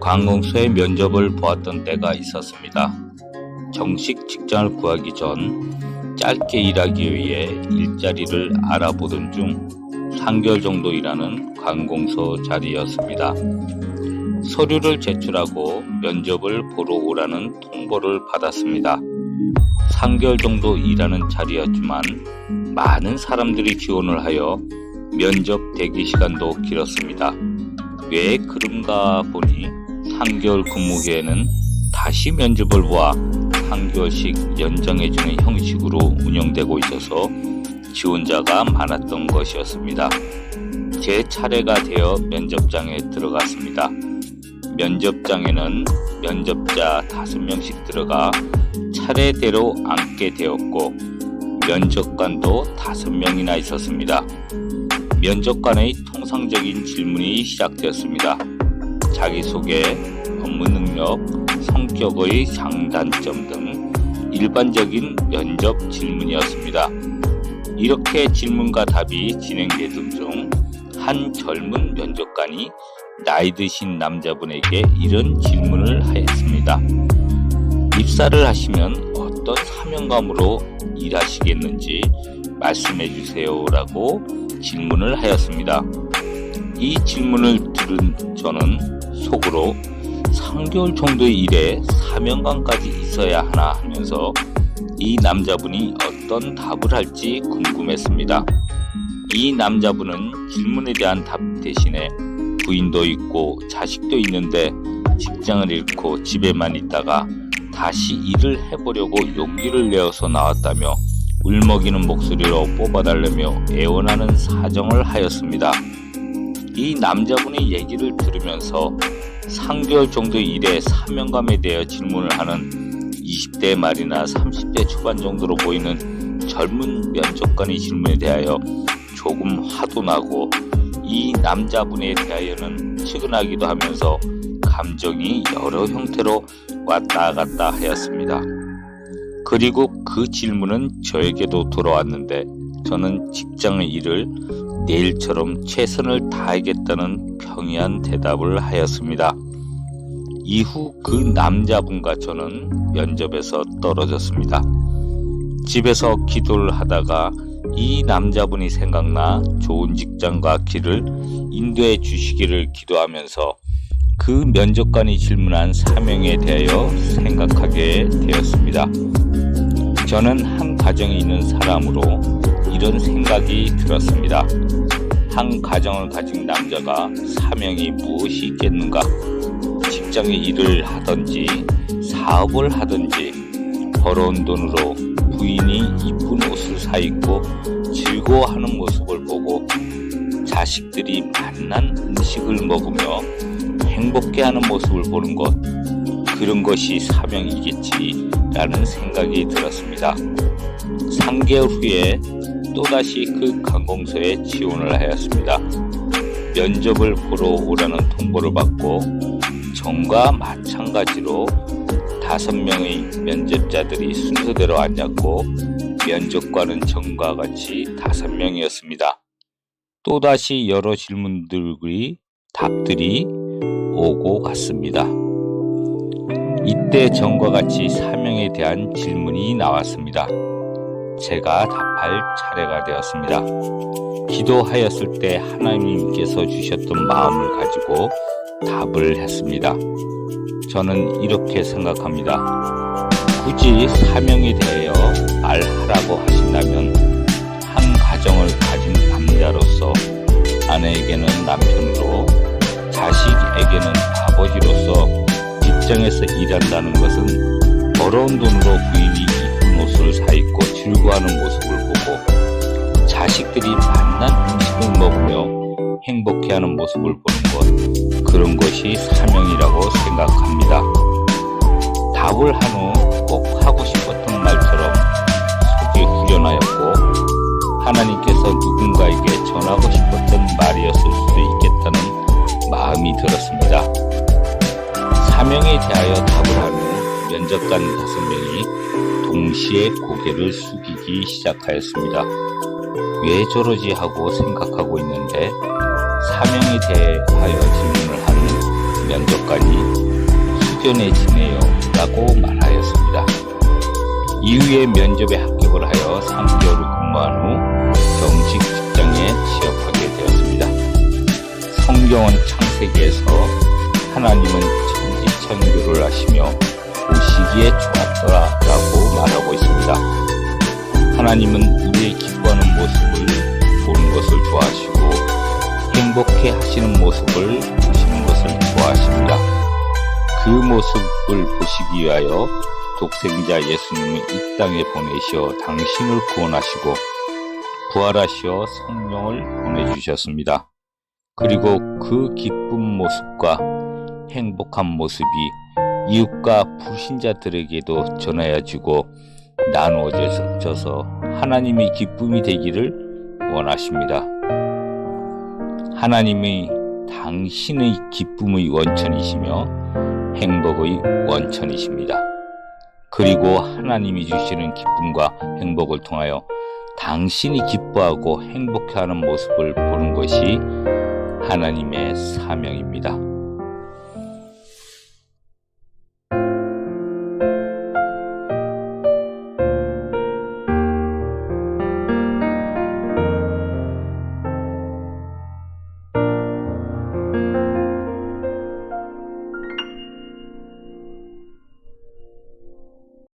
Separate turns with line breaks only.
관공서의 면접을 보았던 때가 있었습니다. 정식 직장을 구하기 전 짧게 일하기 위해 일자리를 알아보던 중 3개월 정도 일하는 관공서 자리였습니다. 서류를 제출하고 면접을 보러 오라는 통보를 받았습니다. 3개월 정도 일하는 자리였지만 많은 사람들이 지원을 하여 면접 대기 시간도 길었습니다. 왜 그런가 보니 3개월 근무 후에는 다시 면접을 보아 3개월씩 연장해주는 형식으로 운영되고 있어서 지원자가 많았던 것이었습니다. 제 차례가 되어 면접장에 들어갔습니다. 면접장에는 면접자 5명씩 들어가 차례대로 앉게 되었고 면접관도 5명이나 있었습니다. 면접관의 통상적인 질문이 시작되었습니다. 자기소개, 업무 능력, 성격의 장단점 등 일반적인 면접 질문이었습니다. 이렇게 질문과 답이 진행되던 중 한 젊은 면접관이 나이 드신 남자분에게 이런 질문을 하였습니다. 입사를 하시면 어떤 사명감으로 일하시겠는지 말씀해 주세요 라고 질문을 하였습니다. 이 질문을 들은 저는 속으로 3개월 정도의 일에 사명감까지 있어야 하나 하면서 이 남자분이 어떤 답을 할지 궁금했습니다. 이 남자분은 질문에 대한 답 대신에 부인도 있고 자식도 있는데 직장을 잃고 집에만 있다가 다시 일을 해보려고 용기를 내어서 나왔다며 울먹이는 목소리로 뽑아달라며 애원하는 사정을 하였습니다. 이 남자분의 얘기를 들으면서 3개월 정도의 일에 사명감에 대해 질문을 하는 20대 말이나 30대 초반 정도로 보이는 젊은 면접관의 질문에 대하여 조금 화도 나고 이 남자분에 대하여는 측은하기도 하면서 감정이 여러 형태로 왔다 갔다 하였습니다. 그리고 그 질문은 저에게도 돌아왔는데 저는 직장의 일을 내일처럼 최선을 다하겠다는 평이한 대답을 하였습니다. 이후 그 남자분과 저는 면접에서 떨어졌습니다. 집에서 기도를 하다가 이 남자분이 생각나 좋은 직장과 길을 인도해 주시기를 기도하면서 그 면접관이 질문한 사명에 대하여 생각하게 되었습니다. 저는 한 가정에 있는 사람으로 이런 생각이 들었습니다. 한 가정을 가진 남자가 사명이 무엇이 있겠는가? 직장에 일을 하든지 사업을 하든지 벌어온 돈으로 부인이 이쁜 옷을 사 입고 즐거워하는 모습을 보고 자식들이 맛난 음식을 먹으며 행복해하는 모습을 보는 것, 그런 것이 사명이겠지라는 생각이 들었습니다. 3개월 후에 또다시 그 관공서에 지원을 하였습니다. 면접을 보러 오라는 통보를 받고 전과 마찬가지로 5명의 면접자들이 순서대로 앉았고 면접관은 전과 같이 5명이었습니다. 또다시 여러 질문들의 답들이 오고 갔습니다. 이때 전과 같이 사명에 대한 질문이 나왔습니다. 제가 답할 차례가 되었습니다. 기도하였을 때 하나님께서 주셨던 마음을 가지고 답을 했습니다. 저는 이렇게 생각합니다. 굳이 사명에 대하여 말하라고 하신다면 한 가정을 가진 남자로서 아내에게는 남편으로 자식에게는 아버지로서 직장에서 일한다는 것은 벌어온 돈으로 부인이 이쁜 옷을 사 입고 즐거워하는 모습을 보고 자식들이 맛난 음식을 먹으며 행복해하는 모습을 보는 것, 그런 것이 사명이라고 생각합니다. 답을 한 후 꼭 하고 싶었던 말처럼 속이 후련하였고 하나님께서 누군가에게 전하고 싶었던 말이었을 수도 있겠다는 마음이 들었습니다. 사명에 대하여 답을 한 후 면접관 5명이 동시에 고개를 숙이기 시작하였습니다. 왜 저러지 하고 생각하고 있는데 사명에 대하여 질문을 하는 면접관이 수전해지네요 라고 말하였습니다. 이후에 면접에 합격을 하여 3개월을 근무한 후 정식 직장에 취업하게 되었습니다. 성경은 창세기에서 하나님은 천지천교를 하시며 보시기에 좋았더라 라고 말하고 있습니다. 하나님은 우리의 기뻐하는 모습을 보는 것을 좋아하시고 행복해 하시는 모습을 보시는 것을 좋아하십니다. 그 모습을 보시기 위하여 독생자 예수님을 이 땅에 보내시어 당신을 구원하시고 부활하시어 성령을 보내주셨습니다. 그리고 그 기쁜 모습과 행복한 모습이 이웃과 불신자들에게도 전하여지고 나누어져서 하나님의 기쁨이 되기를 원하십니다. 하나님이 당신의 기쁨의 원천이시며 행복의 원천이십니다. 그리고 하나님이 주시는 기쁨과 행복을 통하여 당신이 기뻐하고 행복해하는 모습을 보는 것이 하나님의 사명입니다.